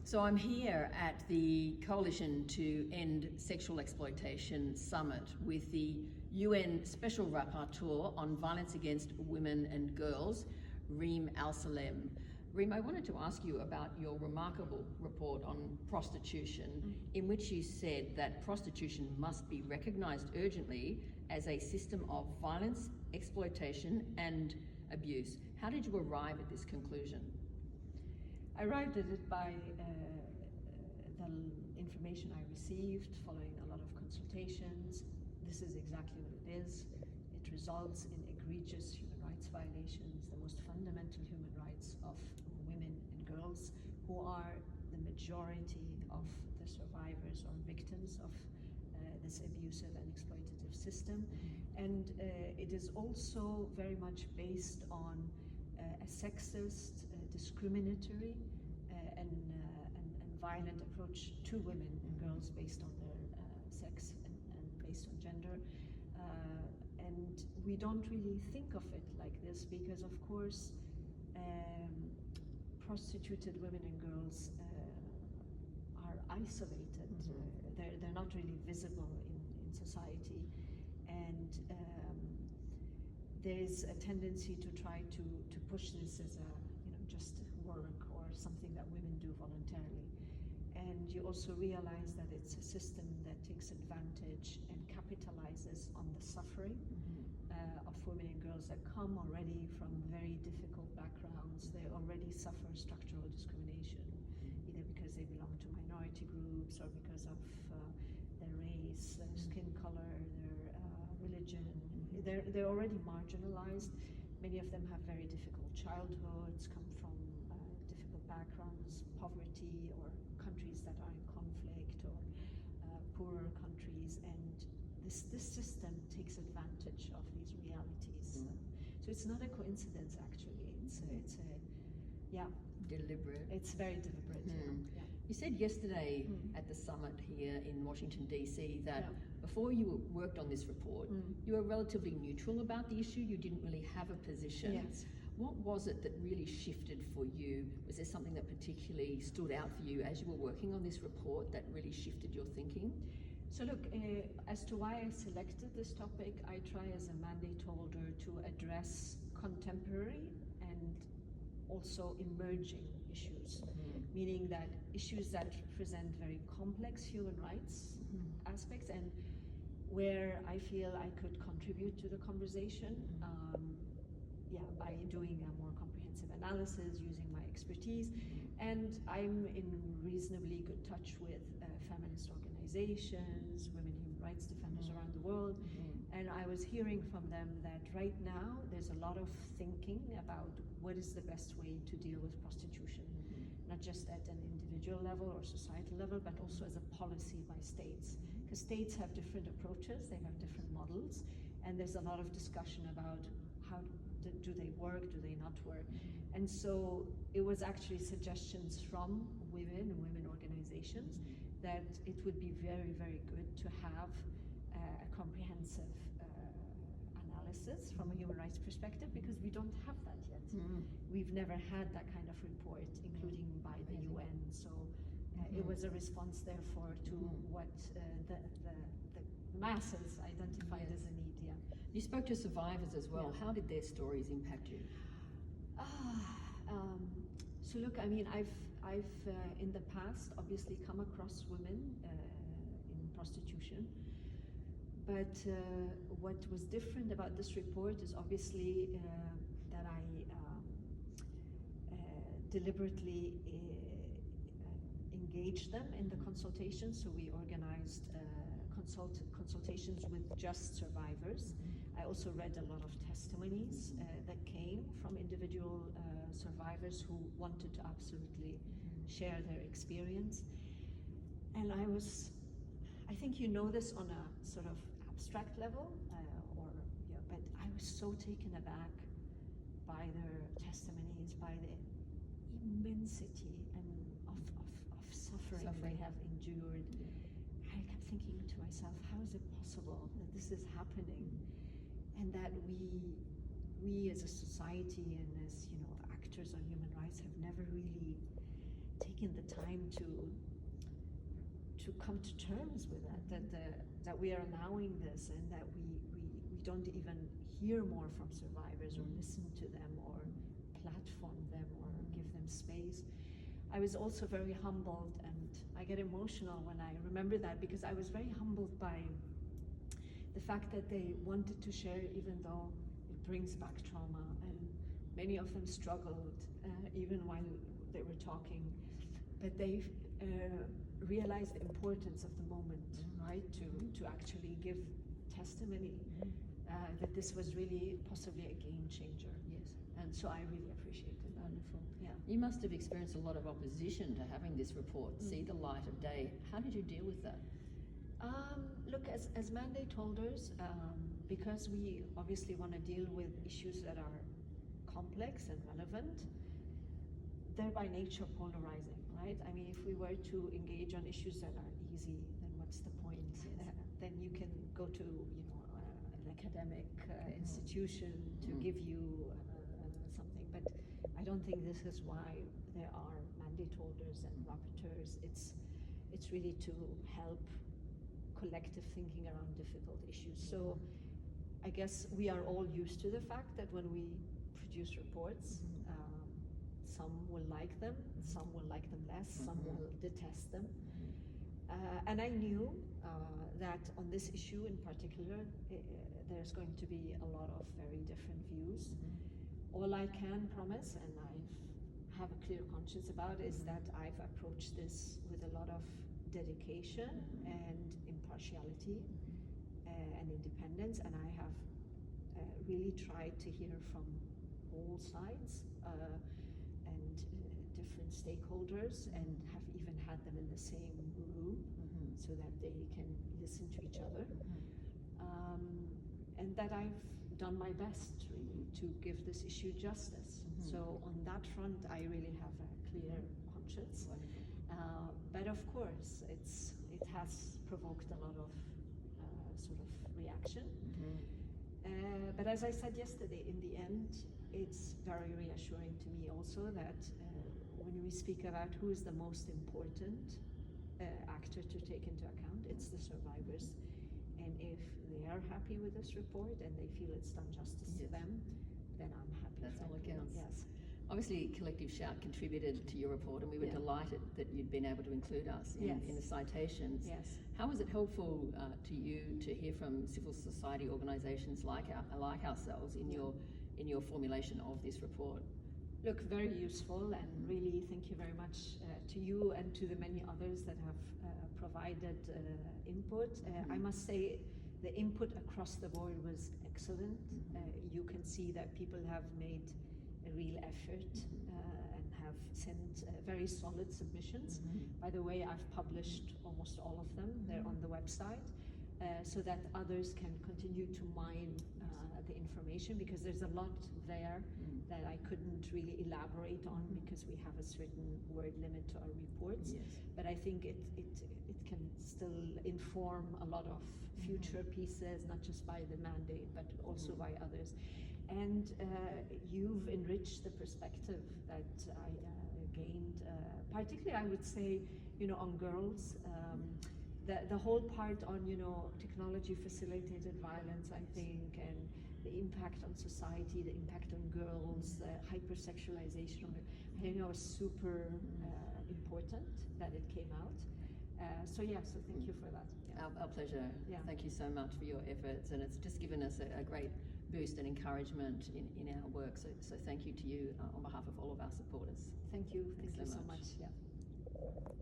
So I'm here at the Coalition to End Sexual Exploitation Summit with the UN Special Rapporteur on Violence Against Women and Girls, Reem Alsalem. Reem, I wanted to ask you about your remarkable report on prostitution, in which you said that prostitution must be recognised urgently as a system of violence, exploitation and abuse. How did you arrive at this conclusion? I arrived at it by the information I received following a lot of consultations. This is exactly what it is. It results in egregious human rights violations, the most fundamental human rights of women and girls, who are the majority of the survivors or victims of this abusive and exploitative system. And it is also very much based on a sexist, discriminatory and violent approach to women and girls based on their sex and based on gender. And we don't really think of it like this because, of course, prostituted women and girls are isolated. They're not really visible in society. And there's a tendency to try to push this as a, just work or something that women do voluntarily. And you also realize that it's a system that takes advantage and capitalizes on the suffering of women and girls that come already from very difficult backgrounds. They already suffer structural discrimination, either because they belong to minority groups or because of their race, their skin color, their religion. They're already marginalized. Many of them have very difficult childhoods, come from difficult backgrounds, poverty, or countries that are in conflict, or poorer countries, and this system takes advantage of these realities. So it's not a coincidence, actually. It's deliberate. It's very deliberate. Yeah. You said yesterday at the summit here in Washington, D.C. that before you worked on this report, you were relatively neutral about the issue. You didn't really have a position. Yes. What was it that really shifted for you? Was there something that particularly stood out for you as you were working on this report that really shifted your thinking? So look, as to why I selected this topic, I try as a mandate holder to address contemporary and also emerging issues, meaning that issues that present very complex human rights aspects and where I feel I could contribute to the conversation by doing a more comprehensive analysis, using my expertise. And I'm in reasonably good touch with feminist organizations, women human rights defenders around the world. And I was hearing from them that right now there's a lot of thinking about what is the best way to deal with prostitution, not just at an individual level or societal level, but also as a policy by states. Because states have different approaches, they have different models, and there's a lot of discussion about how do they work, do they not work. And so it was actually suggestions from women organizations that it would be very, very good to have a comprehensive analysis from a human rights perspective, because we don't have that yet. We've never had that kind of report, including by the UN. So it was a response, therefore, to what the masses identified as a need. You spoke to survivors as well. How did their stories impact you? So look, I mean, I've in the past obviously come across women in prostitution, but what was different about this report is obviously that I deliberately engaged them in the consultations. So we organized consultations with just survivors. I also read a lot of testimonies that came from individual survivors who wanted to absolutely share their experience. And I think you know this on a sort of abstract level, but I was so taken aback by their testimonies, by the immensity and of suffering they have endured. I kept thinking to myself, how is it possible that this is happening, and that we as a society and as actors on human rights have never really taken taken the time to come to terms with that we are allowing this, and that we don't even hear more from survivors or listen to them or platform them or give them space. I was also very humbled, and I get emotional when I remember that, because I was very humbled by the fact that they wanted to share, even though it brings back trauma, and many of them struggled even while they were talking, but they realized the importance of the moment, right, to actually give testimony that this was really possibly a game changer. Yes. And so I really appreciated that. Wonderful. Yeah. You must have experienced a lot of opposition to having this report see the light of day. How did you deal with that? Look, as mandate holders, because we obviously want to deal with issues that are complex and relevant, they're by nature polarizing, right? I mean, if we were to engage on issues that are easy, then what's the point? Then you can go to, an academic institution to give you something, but I don't think this is why there are mandate holders and rapporteurs. It's really to help collective thinking around difficult issues. So I guess we are all used to the fact that when we produce reports, some will like them, some will like them less, some will detest them. And I knew that on this issue in particular, there's going to be a lot of very different views. All I can promise, and I have a clear conscience about, is that I've approached this with a lot of dedication and impartiality and independence, and I have really tried to hear from all sides and different stakeholders, and have even had them in the same room so that they can listen to each other, and that I've done my best really to give this issue justice. So on that front, I really have a clear conscience. But of course, it has provoked a lot of sort of reaction. But as I said yesterday, in the end, it's very reassuring to me also that when we speak about who is the most important actor to take into account, it's the survivors. And if they are happy with this report and they feel it's done justice to them, then I'm happy. That's all that counts. Yes. Obviously, Collective Shout contributed to your report, and we were delighted that you'd been able to include us in the citations. Yes. How was it helpful to you to hear from civil society organisations like ourselves in your formulation of this report? Look, very useful, and really thank you very much to you and to the many others that have provided input. I must say the input across the board was excellent. You can see that people have made a real effort and have sent very solid submissions. By the way, I've published almost all of them. They're on the website, so that others can continue to mine the information, because there's a lot there that I couldn't really elaborate on because we have a certain word limit to our reports. But I think it can still inform a lot of future pieces, not just by the mandate, but also by others. And you've enriched the perspective that I gained, particularly I would say, on girls. The whole part on, technology facilitated violence, I think, and the impact on society, the impact on girls, hypersexualization, I think that was super important that it came out. So thank you for that. Our pleasure. Thank you so much for your efforts, and it's just given us a great boost and encouragement in our work. So thank you to you on behalf of all of our supporters. Thank you. Thank you so much. much. Yeah.